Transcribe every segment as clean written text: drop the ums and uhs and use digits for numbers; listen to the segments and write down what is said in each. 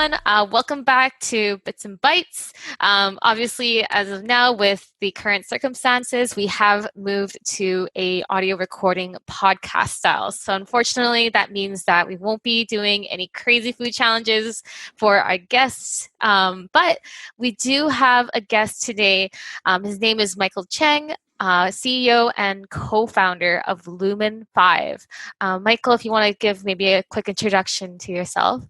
everyone. Welcome back to Bits and Bytes. Obviously, as of now, with the current circumstances, we have moved to a audio recording podcast style. So unfortunately, that means that we won't be doing any crazy food challenges for our guests. But we do have a guest today. His name is Michael Cheng. CEO and co-founder of Lumen5. Michael, if you want to give maybe a quick introduction to yourself.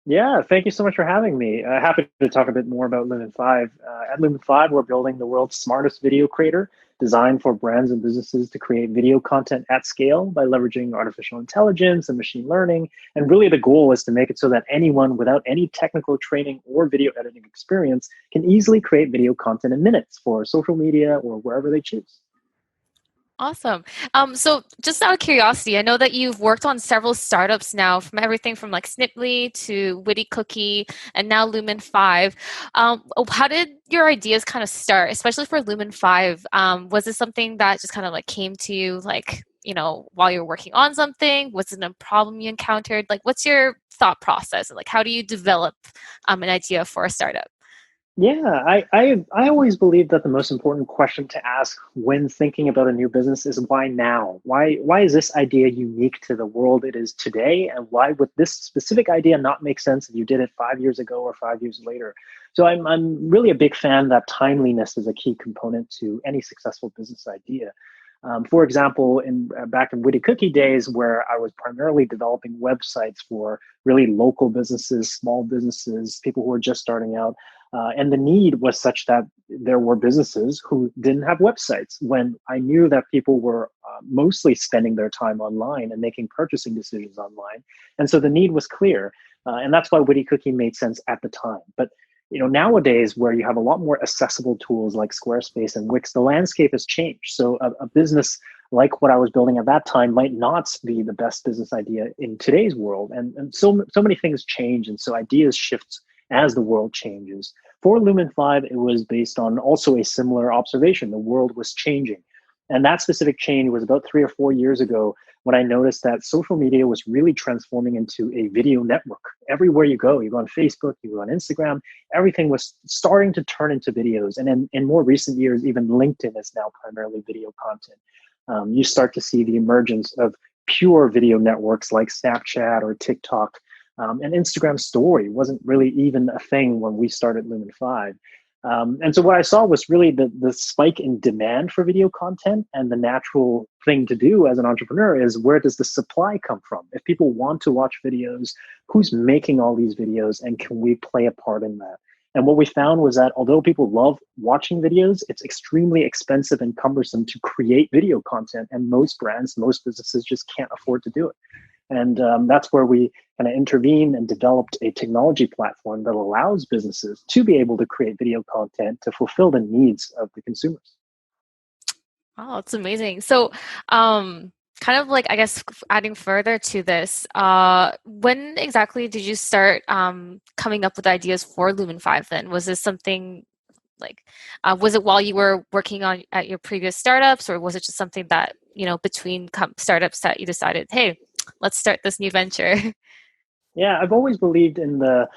Yeah, thank you so much for having me. Happy to talk a bit more about Lumen5. At Lumen5, we're building the world's smartest video creator, designed for brands and businesses to create video content at scale by leveraging artificial intelligence and machine learning. And really the goal is to make it so that anyone without any technical training or video editing experience can easily create video content in minutes for social media or wherever they choose. Awesome. So just out of curiosity, I know that you've worked on several startups now, from everything from like Sniply to Witty Cookie and now Lumen5. How did your ideas kind of start, especially for Lumen5? Was this something that just kind of like came to you like, while you're working on something? Was it a problem you encountered? Like, what's your thought process? Like, how do you develop an idea for a startup? Yeah, I always believe that the most important question to ask when thinking about a new business is why now? Why is this idea unique to the world it is today? And why would this specific idea not make sense if you did it 5 years ago or 5 years later? So I'm really a big fan that timeliness is a key component to any successful business idea. For example, back in Witty Cookie days, where I was primarily developing websites for really local businesses, small businesses, people who were just starting out, and the need was such that there were businesses who didn't have websites when I knew that people were mostly spending their time online and making purchasing decisions online. And so the need was clear. And that's why Witty Cookie made sense at the time. But nowadays, where you have a lot more accessible tools like Squarespace and Wix, the landscape has changed. So a business like what I was building at that time might not be the best business idea in today's world. And so many things change. And so ideas shift as the world changes. For Lumen5, it was based on also a similar observation. The world was changing. And that specific change was about 3 or 4 years ago when I noticed that social media was really transforming into a video network. Everywhere you go on Facebook, you go on Instagram, everything was starting to turn into videos. And in more recent years, even LinkedIn is now primarily video content. You start to see the emergence of pure video networks like Snapchat or TikTok. And Instagram story wasn't really even a thing when we started Lumen5. And so what I saw was really the spike in demand for video content, and the natural thing to do as an entrepreneur is, where does the supply come from? If people want to watch videos, who's making all these videos, and can we play a part in that? And what we found was that although people love watching videos, it's extremely expensive and cumbersome to create video content. And most brands, most businesses just can't afford to do it. And that's where we kind of intervened and developed a technology platform that allows businesses to be able to create video content to fulfill the needs of the consumers. Oh, it's amazing. So, kind of like, I guess, adding further to this, when exactly did you start coming up with ideas for Lumen5 then? Was this something like, was it while you were working on at your previous startups, or was it just something that, between startups that you decided, hey, let's start this new venture? Yeah, I've always believed in the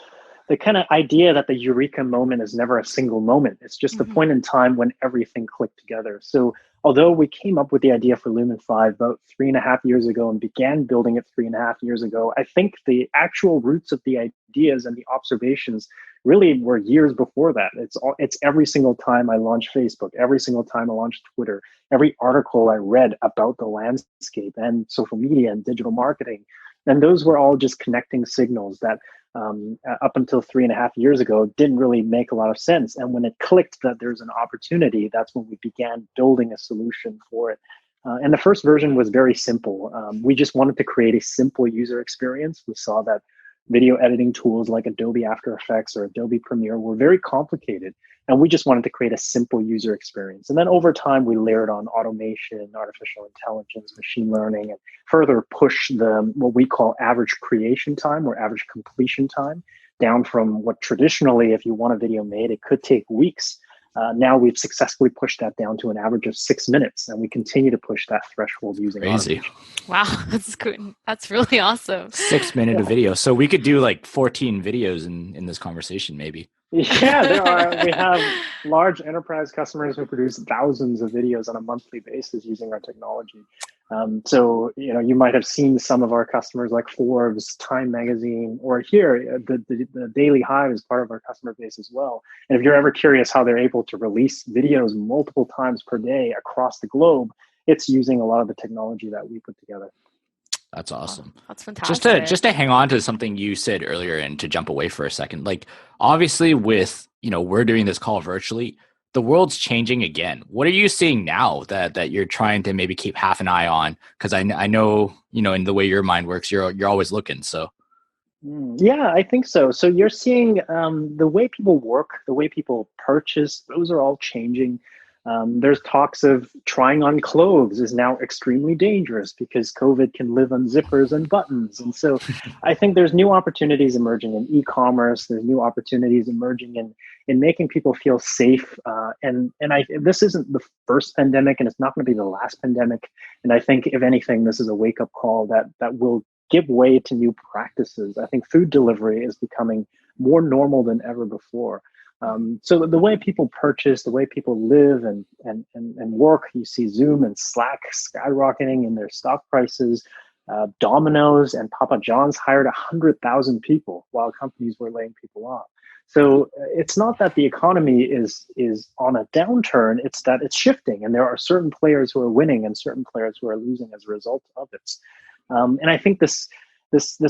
kind of idea that the Eureka moment is never a single moment. It's just the point in time when everything clicked together. So although we came up with the idea for Lumen5 about 3.5 years ago and began building it 3.5 years ago, I think the actual roots of the ideas and the observations really were years before that. It's every single time I launch Facebook, every single time I launch Twitter, every article I read about the landscape and social media and digital marketing. And those were all just connecting signals that up until 3.5 years ago didn't really make a lot of sense. And when it clicked that there's an opportunity, that's when we began building a solution for it. And the first version was very simple. We just wanted to create a simple user experience. We saw that video editing tools like Adobe After Effects or Adobe Premiere were very complicated. And we just wanted to create a simple user experience. And then over time, we layered on automation, artificial intelligence, machine learning, and further push what we call average creation time or average completion time down from what traditionally, if you want a video made, it could take weeks, Now we've successfully pushed that down to an average of 6 minutes, and we continue to push that threshold using Crazy. automation. Wow, that's good. That's really awesome. 6 minute of video. So we could do like 14 videos in this conversation, maybe. Yeah, there are. We have large enterprise customers who produce thousands of videos on a monthly basis using our technology. So, you might have seen some of our customers like Forbes, Time Magazine, or here, the Daily Hive is part of our customer base as well. And if you're ever curious how they're able to release videos multiple times per day across the globe, it's using a lot of the technology that we put together. That's awesome. That's fantastic. Just to hang on to something you said earlier and to jump away for a second, like obviously with, we're doing this call virtually, the world's changing again. What are you seeing now that you're trying to maybe keep half an eye on? Because I know, in the way your mind works, you're always looking. So. Yeah, I think so. So you're seeing the way people work, the way people purchase, those are all changing. There's talks of trying on clothes is now extremely dangerous because COVID can live on zippers and buttons. And so I think there's new opportunities emerging in e-commerce. There's new opportunities emerging in making people feel safe. And this isn't the first pandemic, and it's not going to be the last pandemic. And I think, if anything, this is a wake-up call that will give way to new practices. I think food delivery is becoming more normal than ever before. So the way people purchase, the way people live and work, you see Zoom and Slack skyrocketing in their stock prices. Domino's and Papa John's hired 100,000 people while companies were laying people off. So it's not that the economy is on a downturn, it's that it's shifting, and there are certain players who are winning and certain players who are losing as a result of it. And I think this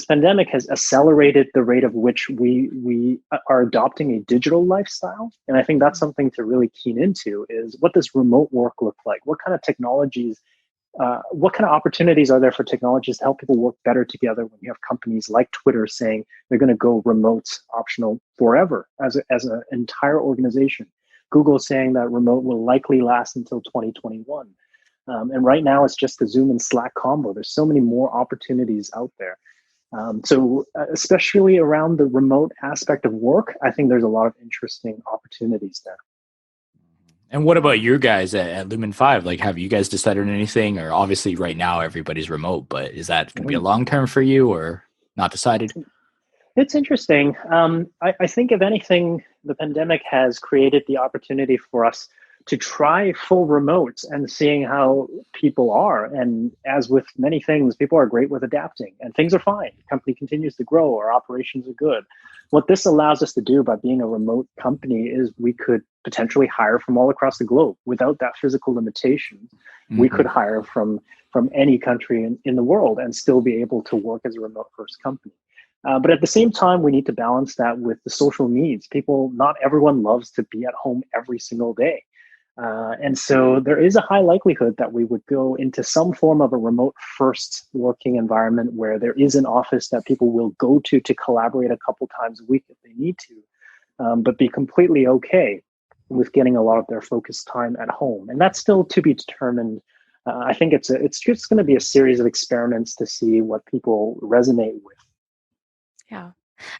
pandemic has accelerated the rate of which we are adopting a digital lifestyle. And I think that's something to really keen into is, what does remote work look like? What kind of technologies, what kind of opportunities are there for technologies to help people work better together when you have companies like Twitter saying they're going to go remote optional forever as an entire organization? Google saying that remote will likely last until 2021. And right now it's just the Zoom and Slack combo. There's so many more opportunities out there. So especially around the remote aspect of work, I think there's a lot of interesting opportunities there. And what about you guys at Lumen5? Like, have you guys decided on anything? Or obviously right now everybody's remote, but is that going to be a long term for you or not decided? It's interesting. I think, if anything, the pandemic has created the opportunity for us to try full remote and seeing how people are. And as with many things, people are great with adapting and things are fine. The company continues to grow. Our operations are good. What this allows us to do by being a remote company is we could potentially hire from all across the globe without that physical limitation. Mm-hmm. We could hire from any country in the world and still be able to work as a remote first company. But at the same time, we need to balance that with the social needs. Not everyone loves to be at home every single day. And so there is a high likelihood that we would go into some form of a remote first working environment where there is an office that people will go to collaborate a couple times a week if they need to, but be completely okay with getting a lot of their focused time at home. And that's still to be determined. I think it's just going to be a series of experiments to see what people resonate with. Yeah.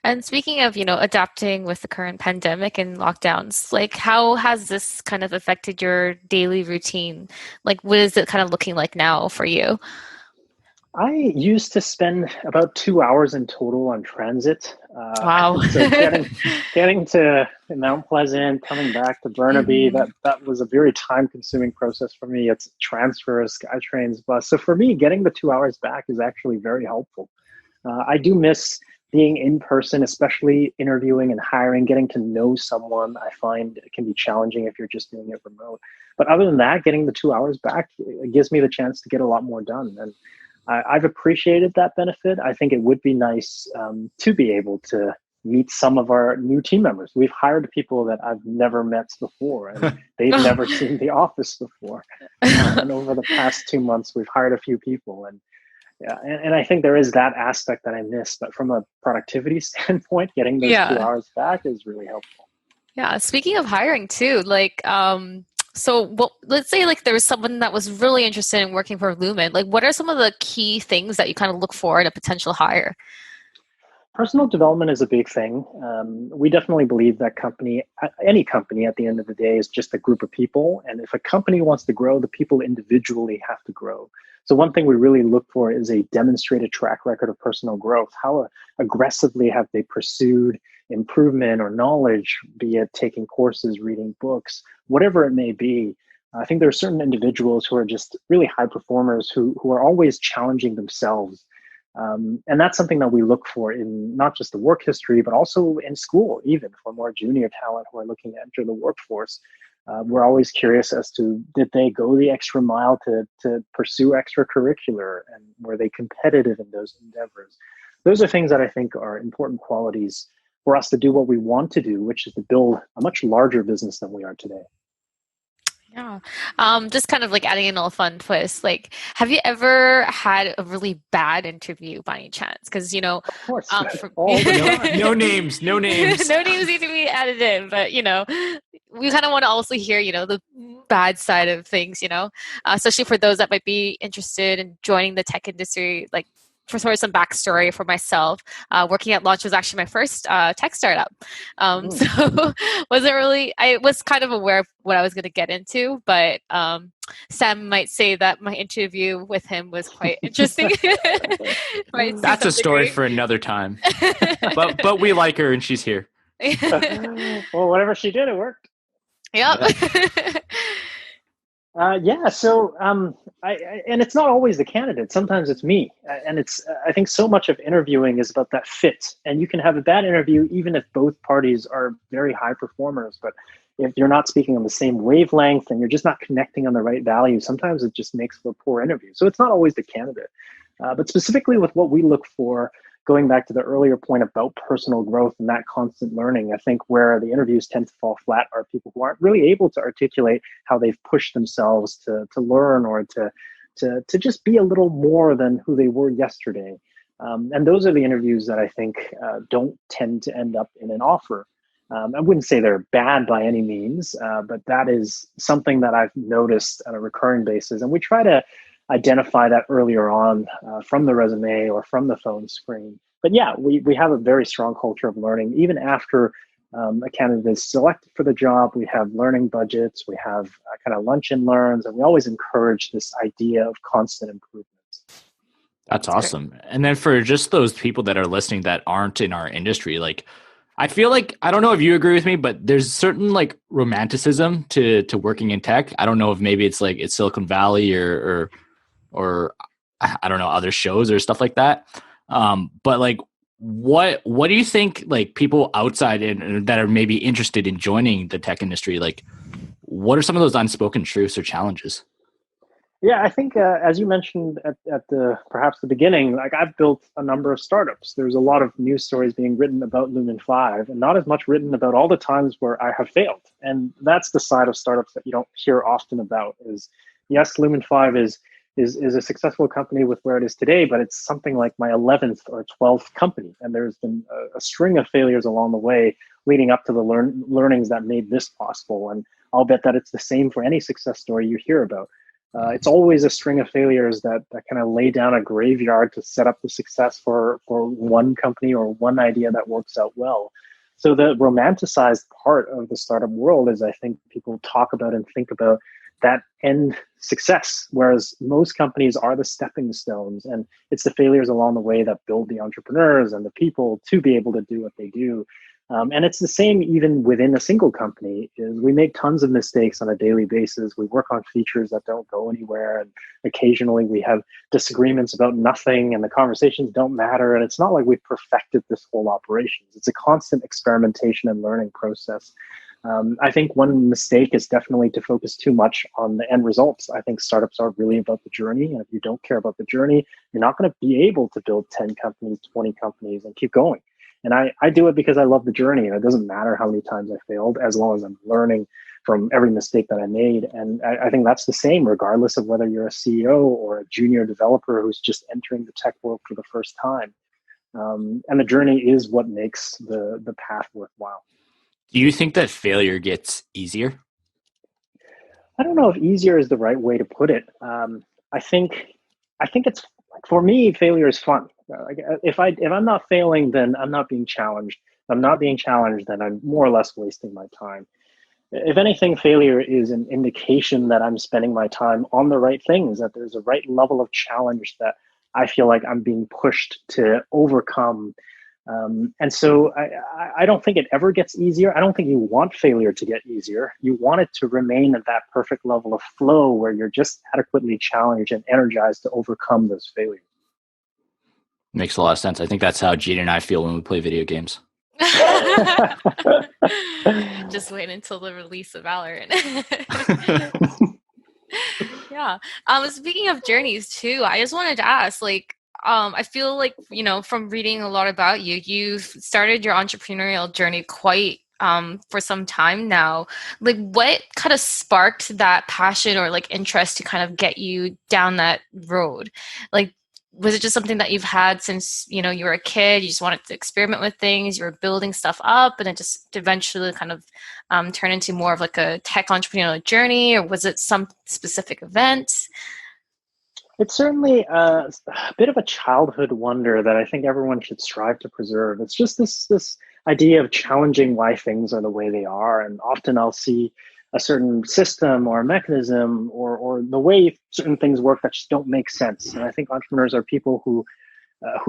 And speaking of, adapting with the current pandemic and lockdowns, like how has this kind of affected your daily routine? Like, what is it kind of looking like now for you? I used to spend about 2 hours in total on transit. Wow. So getting to Mount Pleasant, coming back to Burnaby, that was a very time-consuming process for me. It's transfers, SkyTrains, bus. So for me, getting the 2 hours back is actually very helpful. I do miss being in person, especially interviewing and hiring, getting to know someone. I find it can be challenging if you're just doing it remote. But other than that, getting the 2 hours back, it gives me the chance to get a lot more done. And I've appreciated that benefit. I think it would be nice to be able to meet some of our new team members. We've hired people that I've never met before, and they've never seen the office before. And over the past 2 months, we've hired a few people. Yeah, and I think there is that aspect that I miss, but from a productivity standpoint, getting those 2 hours back is really helpful. Yeah. Speaking of hiring too, let's say like there was someone that was really interested in working for Lumen. Like, what are some of the key things that you kind of look for in a potential hire? Personal development is a big thing. We definitely believe that any company at the end of the day is just a group of people. And if a company wants to grow, the people individually have to grow. So one thing we really look for is a demonstrated track record of personal growth. How aggressively have they pursued improvement or knowledge, be it taking courses, reading books, whatever it may be. I think there are certain individuals who are just really high performers who are always challenging themselves. And that's something that we look for in not just the work history, but also in school, even for more junior talent who are looking to enter the workforce. We're always curious as to, did they go the extra mile to pursue extracurricular, and were they competitive in those endeavors? Those are things that I think are important qualities for us to do what we want to do, which is to build a much larger business than we are today. Yeah. Just kind of like adding in a little fun twist. Like, have you ever had a really bad interview by any chance? Because, Of course, no names, no names. No names need to be added in, but, we kind of want to also hear, the bad side of things, especially for those that might be interested in joining the tech industry, like, for sort of some backstory for myself, working at Launch was actually my first tech startup. So wasn't really, I was kind of aware of what I was going to get into, but Sam might say that my interview with him was quite interesting. That's a story for another time. but we like her and she's here. Well, whatever she did, it worked. Yep. So and it's not always the candidate. Sometimes it's me, and I think so much of interviewing is about that fit. And you can have a bad interview even if both parties are very high performers, but if you're not speaking on the same wavelength and you're just not connecting on the right values, sometimes it just makes for a poor interview. So it's not always the candidate, but specifically with what we look for. Going back to the earlier point about personal growth and that constant learning, I think where the interviews tend to fall flat are people who aren't really able to articulate how they've pushed themselves to learn or to just be a little more than who they were yesterday. And those are the interviews that I think don't tend to end up in an offer. I wouldn't say they're bad by any means, but that is something that I've noticed on a recurring basis. And we try to identify that earlier on from the resume or from the phone screen. But yeah, we have a very strong culture of learning. Even after a candidate is selected for the job, we have learning budgets, we have kind of lunch and learns, and we always encourage this idea of constant improvement. That's awesome. And then for just those people that are listening that aren't in our industry, like, I feel like, I don't know if you agree with me, but there's certain like romanticism to working in tech. I don't know if maybe it's like it's Silicon Valley or I don't know, other shows or stuff like that. But like, what do you think, like, people outside in, that are maybe interested in joining the tech industry, like, what are some of those unspoken truths or challenges? Yeah, I think as you mentioned at the perhaps the beginning, like, I've built a number of startups. There's a lot of news stories being written about Lumen5 and not as much written about all the times where I have failed. And that's the side of startups that you don't hear often about. Is yes, Lumen5 is a successful company with where it is today, but it's something like my 11th or 12th company. And there's been a string of failures along the way leading up to the learnings that made this possible. And I'll bet that it's the same for any success story you hear about. It's always a string of failures that kind of lay down a graveyard to set up the success for one company or one idea that works out well. So the romanticized part of the startup world is, I think, people talk about and think about that end success, whereas most companies are the stepping stones, and it's the failures along the way that build the entrepreneurs and the people to be able to do what they do. And it's the same even within a single company. Is we make tons of mistakes on a daily basis. We work on features that don't go anywhere, and occasionally we have disagreements about nothing, and the conversations don't matter. And it's not like we've perfected this whole operation. It's a constant experimentation and learning process. I think one mistake is definitely to focus too much on the end results. I think startups are really about the journey. And if you don't care about the journey, you're not going to be able to build 10 companies, 20 companies, and keep going. And I do it because I love the journey, and it doesn't matter how many times I failed, as long as I'm learning from every mistake that I made. And I think that's the same, regardless of whether you're a CEO or a junior developer who's just entering the tech world for the first time. And the journey is what makes the path worthwhile. Do you think that failure gets easier? I don't know if easier is the right way to put it. I think it's, for me, failure is fun. If I'm not failing, then I'm not being challenged. If I'm not being challenged, then I'm more or less wasting my time. If anything, failure is an indication that I'm spending my time on the right things, that there's a right level of challenge that I feel like I'm being pushed to overcome. And so I don't think it ever gets easier. I don't think you want failure to get easier. You want it to remain at that perfect level of flow where you're just adequately challenged and energized to overcome those failures. Makes a lot of sense. I think that's how Gene and I feel when we play video games. Just wait until the release of Valorant. Yeah. Speaking of journeys too, I just wanted to ask, like, I feel like, from reading a lot about you, you've started your entrepreneurial journey quite for some time now. Like, what kind of sparked that passion or like interest to kind of get you down that road? Like, was it just something that you've had since, you were a kid, you just wanted to experiment with things, you were building stuff up, and it just eventually kind of turn into more of like a tech entrepreneurial journey, or was it some specific event? It's certainly a bit of a childhood wonder that I think everyone should strive to preserve. It's just this idea of challenging why things are the way they are, and often I'll see a certain system or a mechanism or the way certain things work that just don't make sense. And I think entrepreneurs are people who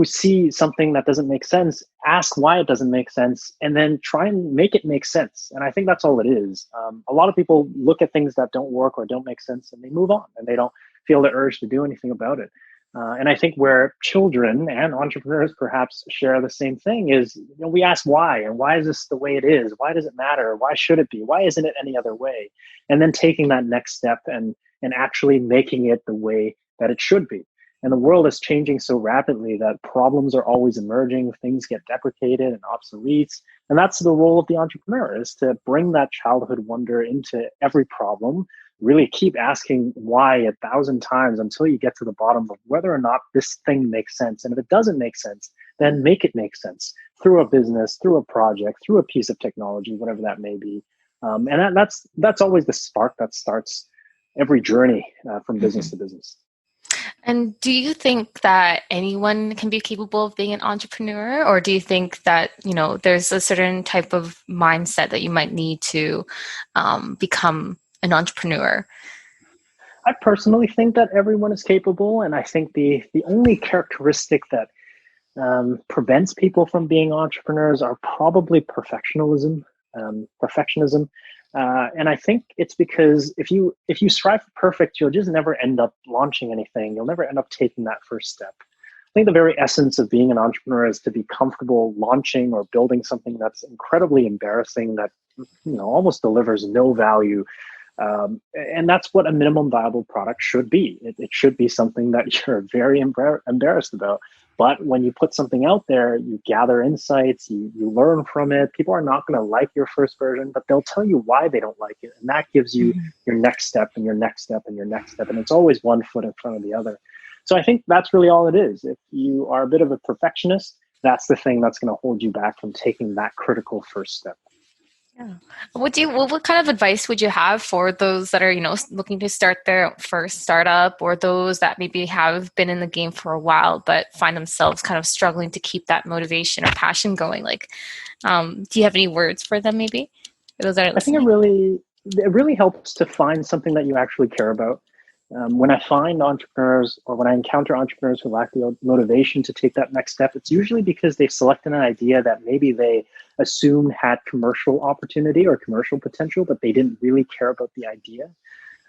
see something that doesn't make sense, ask why it doesn't make sense, and then try and make it make sense. And I think that's all it is. A lot of people look at things that don't work or don't make sense and they move on and they don't feel the urge to do anything about it. And I think where children and entrepreneurs perhaps share the same thing is, we ask why, and why is this the way it is? Why does it matter? Why should it be? Why isn't it any other way? And then taking that next step and actually making it the way that it should be. And the world is changing so rapidly that problems are always emerging, things get deprecated and obsolete. And that's the role of the entrepreneur, is to bring that childhood wonder into every problem, really keep asking why 1,000 times until you get to the bottom of whether or not this thing makes sense. And if it doesn't make sense, then make it make sense through a business, through a project, through a piece of technology, whatever that may be. And that's always the spark that starts every journey from business to business. And do you think that anyone can be capable of being an entrepreneur, or do you think that, there's a certain type of mindset that you might need to become an entrepreneur? I personally think that everyone is capable, and I think the only characteristic that prevents people from being entrepreneurs are probably perfectionism. And I think it's because if you strive for perfect, you'll just never end up launching anything. You'll never end up taking that first step. I think the very essence of being an entrepreneur is to be comfortable launching or building something that's incredibly embarrassing, that almost delivers no value. And that's what a minimum viable product should be. It should be something that you're very embarrassed about. But when you put something out there, you gather insights, you learn from it. People are not going to like your first version, but they'll tell you why they don't like it. And that gives you your next step and your next step and your next step. And it's always one foot in front of the other. So I think that's really all it is. If you are a bit of a perfectionist, that's the thing that's going to hold you back from taking that critical first step. Yeah. What kind of advice would you have for those that are, looking to start their first startup, or those that maybe have been in the game for a while but find themselves kind of struggling to keep that motivation or passion going? Like, do you have any words for them maybe? For those that are listening? I think it really helps to find something that you actually care about. When I find entrepreneurs, or when I encounter entrepreneurs who lack the motivation to take that next step, it's usually because they've selected an idea that maybe they assumed had commercial opportunity or commercial potential, but they didn't really care about the idea.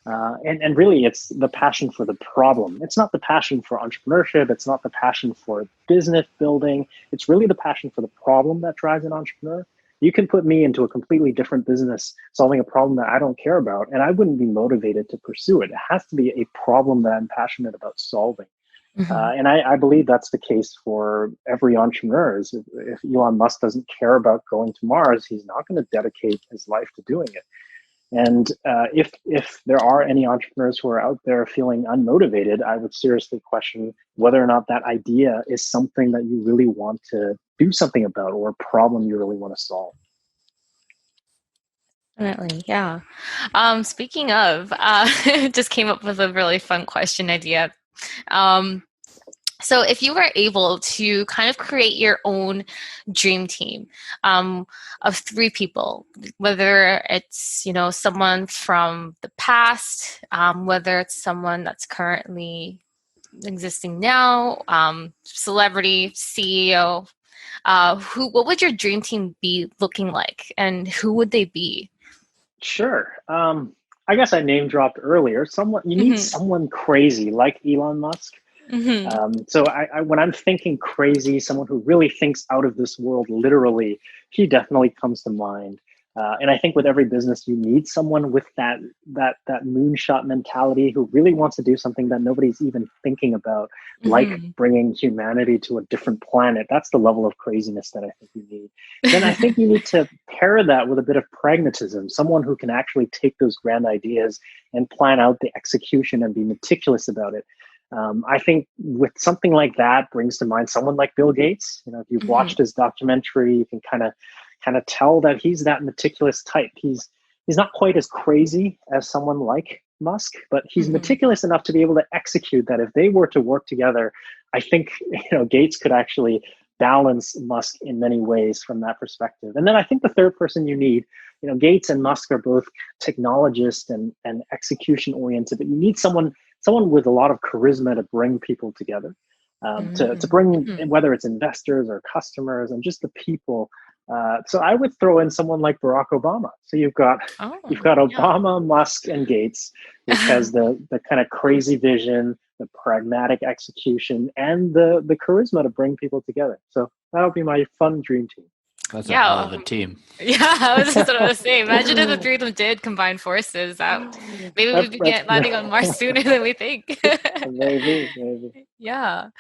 And really, it's the passion for the problem. It's not the passion for entrepreneurship. It's not the passion for business building. It's really the passion for the problem that drives an entrepreneur. You can put me into a completely different business solving a problem that I don't care about, and I wouldn't be motivated to pursue it. It has to be a problem that I'm passionate about solving. And I believe that's the case for every entrepreneur. If Elon Musk doesn't care about going to Mars, he's not going to dedicate his life to doing it. And if there are any entrepreneurs who are out there feeling unmotivated, I would seriously question whether or not that idea is something that you really want to do something about, or a problem you really want to solve. Definitely, yeah. Speaking of, just came up with a really fun question idea. So if you were able to kind of create your own dream team of 3 people, whether it's, someone from the past, whether it's someone that's currently existing now, celebrity, CEO, what would your dream team be looking like, and who would they be? Sure. I guess I name dropped earlier. You need someone crazy like Elon Musk. Mm-hmm. So when I'm thinking crazy, someone who really thinks out of this world, literally, he definitely comes to mind. And I think with every business, you need someone with that moonshot mentality who really wants to do something that nobody's even thinking about, like bringing humanity to a different planet. That's the level of craziness that I think you need. Then I think you need to pair that with a bit of pragmatism, someone who can actually take those grand ideas and plan out the execution and be meticulous about it. I think with something like that brings to mind someone like Bill Gates. If you've watched his documentary, you can kind of tell that he's that meticulous type. He's not quite as crazy as someone like Musk, but he's meticulous enough to be able to execute that. If they were to work together, I think Gates could actually balance Musk in many ways from that perspective. And then I think the third person you need, Gates and Musk are both technologists and execution oriented, but you need someone with a lot of charisma to bring people together, to bring, whether it's investors or customers and just the people. So I would throw in someone like Barack Obama. So you've got Obama, Musk, and Gates, which has the kind of crazy vision, the pragmatic execution, and the charisma to bring people together. So that would be my fun dream team. That's a hell of a team. Yeah, I was just going to say, imagine if the 3 of them did combine forces. Maybe we'd be landing on Mars sooner than we think. Maybe. Yeah.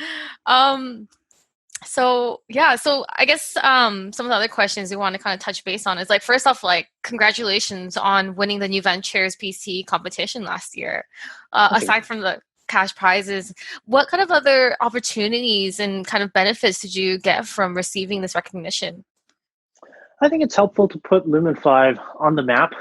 So I guess some of the other questions we want to kind of touch base on is like, first off, like, congratulations on winning the New Ventures BC competition last year. Aside from the cash prizes, what kind of other opportunities and kind of benefits did you get from receiving this recognition? I think it's helpful to put Lumen5 on the map.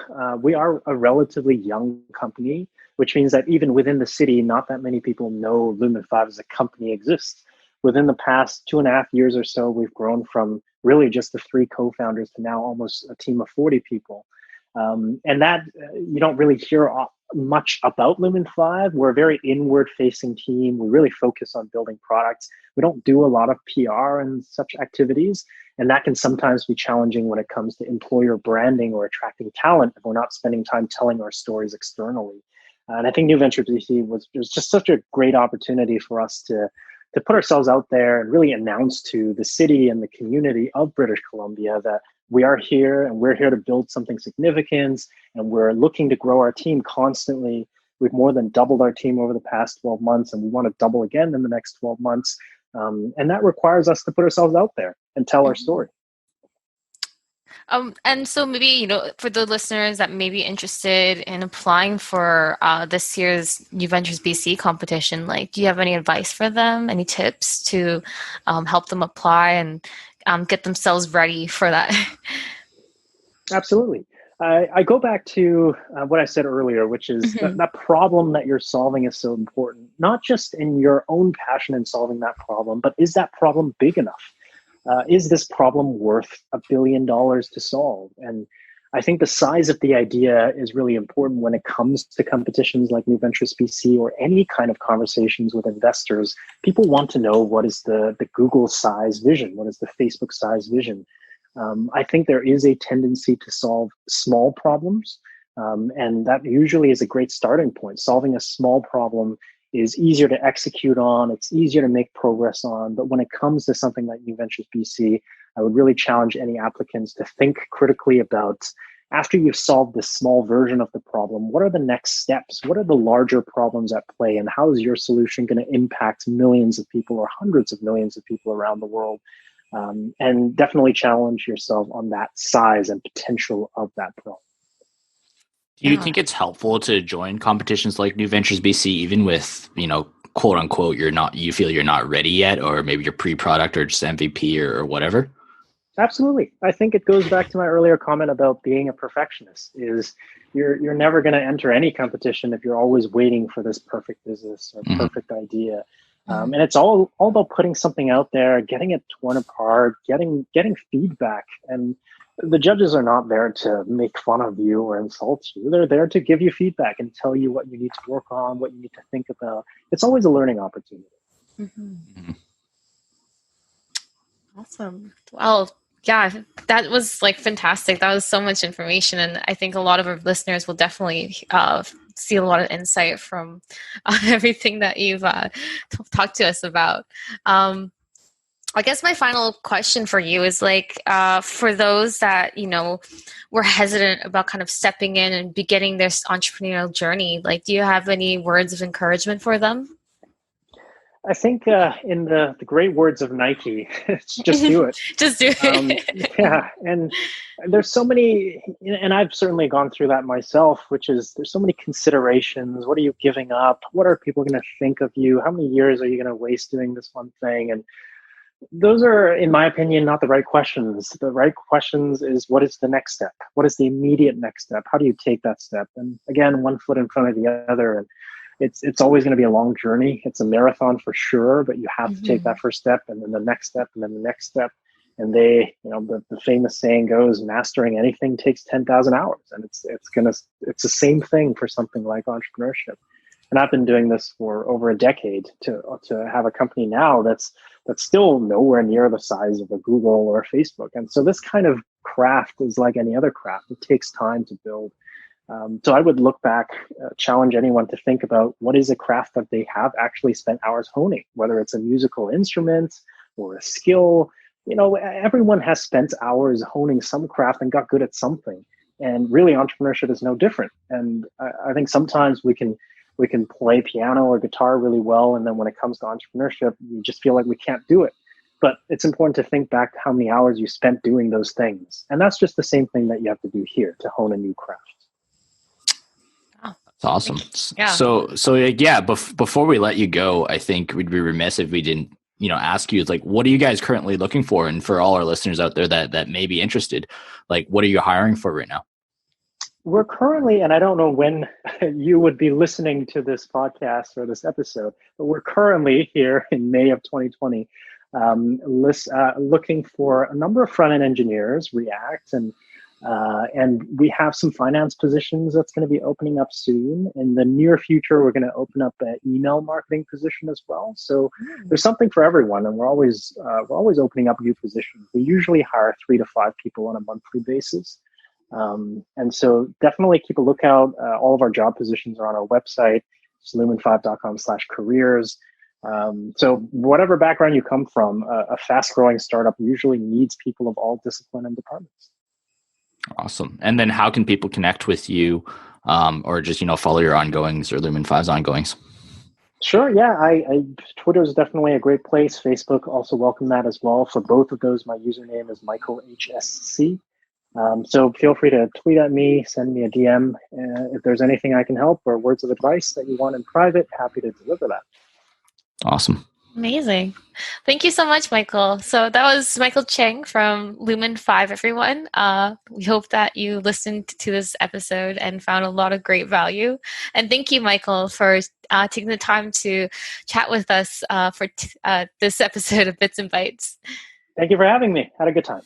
We are a relatively young company, which means that even within the city, not that many people know Lumen5 as a company exists. Within the past 2.5 years or so, we've grown from really just the 3 co-founders to now almost a team of 40 people. And that you don't really hear much about Lumen5. We're a very inward-facing team. We really focus on building products. We don't do a lot of PR and such activities. And that can sometimes be challenging when it comes to employer branding or attracting talent if we're not spending time telling our stories externally. And I think New Ventures BC was just such a great opportunity for us to put ourselves out there and really announce to the city and the community of British Columbia that we are here and we're here to build something significant, and we're looking to grow our team constantly. We've more than doubled our team over the past 12 months, and we want to double again in the next 12 months. And that requires us to put ourselves out there and tell our story. And so maybe, for the listeners that may be interested in applying for this year's New Ventures BC competition, like, do you have any advice for them? Any tips to help them apply and get themselves ready for that? Absolutely. I go back to what I said earlier, which is that problem that you're solving is so important, not just in your own passion in solving that problem, but is that problem big enough? Is this problem worth $1 billion to solve? And I think the size of the idea is really important when it comes to competitions like New Ventures BC or any kind of conversations with investors. People want to know, what is the Google size vision? What is the Facebook size vision? I think there is a tendency to solve small problems, and that usually is a great starting point. Solving a small problem is easier to execute on, it's easier to make progress on. But when it comes to something like New Ventures BC, I would really challenge any applicants to think critically about, after you've solved this small version of the problem, what are the next steps? What are the larger problems at play? And how is your solution going to impact millions of people or hundreds of millions of people around the world? And definitely challenge yourself on that size and potential of that problem. Do you think it's helpful to join competitions like New Ventures BC, even with, quote unquote, you feel you're not ready yet, or maybe you're pre-product or just MVP or whatever? Absolutely. I think it goes back to my earlier comment about being a perfectionist. Is you're never going to enter any competition if you're always waiting for this perfect business or perfect idea. And it's all about putting something out there, getting it torn apart, getting feedback. And the judges are not there to make fun of you or insult you. They're there to give you feedback and tell you what you need to work on, what you need to think about. It's always a learning opportunity. Mm-hmm. Awesome. Well, yeah, that was like fantastic. That was so much information. And I think a lot of our listeners will definitely see a lot of insight from everything that you've talked to us about. I guess my final question for you is like, for those that, were hesitant about kind of stepping in and beginning this entrepreneurial journey, like, do you have any words of encouragement for them? I think in the great words of Nike, it's just do it. Just do it. Yeah. And there's so many, and I've certainly gone through that myself, which is there's so many considerations. What are you giving up? What are people going to think of you? How many years are you going to waste doing this one thing? And those are, in my opinion, not the right questions. The right questions is, what is the next step? What is the immediate next step? How do you take that step? And again, one foot in front of the other. And it's always going to be a long journey. It's a marathon for sure, but you have to take that first step, and then the next step, and then the next step. And the famous saying goes, mastering anything takes 10,000 hours. And it's the same thing for something like entrepreneurship. And I've been doing this for over a decade to have a company now that's still nowhere near the size of a Google or a Facebook. And so this kind of craft is like any other craft. It takes time to build. So I would look back, challenge anyone to think about what is a craft that they have actually spent hours honing, whether it's a musical instrument or a skill. Everyone has spent hours honing some craft and got good at something. And really, entrepreneurship is no different. And I think sometimes we can play piano or guitar really well, and then when it comes to entrepreneurship, we just feel like we can't do it. But it's important to think back to how many hours you spent doing those things. And that's just the same thing that you have to do here to hone a new craft. That's awesome. Yeah. So yeah, before we let you go, I think we'd be remiss if we didn't, ask you, like, what are you guys currently looking for? And for all our listeners out there that may be interested, like, what are you hiring for right now? We're currently, and I don't know when you would be listening to this podcast or this episode, but we're currently here in May of 2020, looking for a number of front-end engineers, React, and we have some finance positions that's going to be opening up soon. In the near future, we're going to open up an email marketing position as well. So there's something for everyone, and we're always opening up new positions. We usually hire 3 to 5 people on a monthly basis. And so definitely keep a lookout. All of our job positions are on our website. It's lumen5.com/careers. So whatever background you come from, a fast-growing startup usually needs people of all discipline and departments. Awesome. And then how can people connect with you, or just, follow your ongoings or Lumen5's ongoings? Sure. Yeah. Twitter is definitely a great place. Facebook also welcome that as well. For both of those, my username is Michael HSC. So feel free to tweet at me, send me a DM. If there's anything I can help or words of advice that you want in private, happy to deliver that. Awesome. Amazing. Thank you so much, Michael. So that was Michael Cheng from Lumen5, everyone. We hope that you listened to this episode and found a lot of great value. And thank you, Michael, for taking the time to chat with us for this episode of Bits and Bytes. Thank you for having me. Had a good time.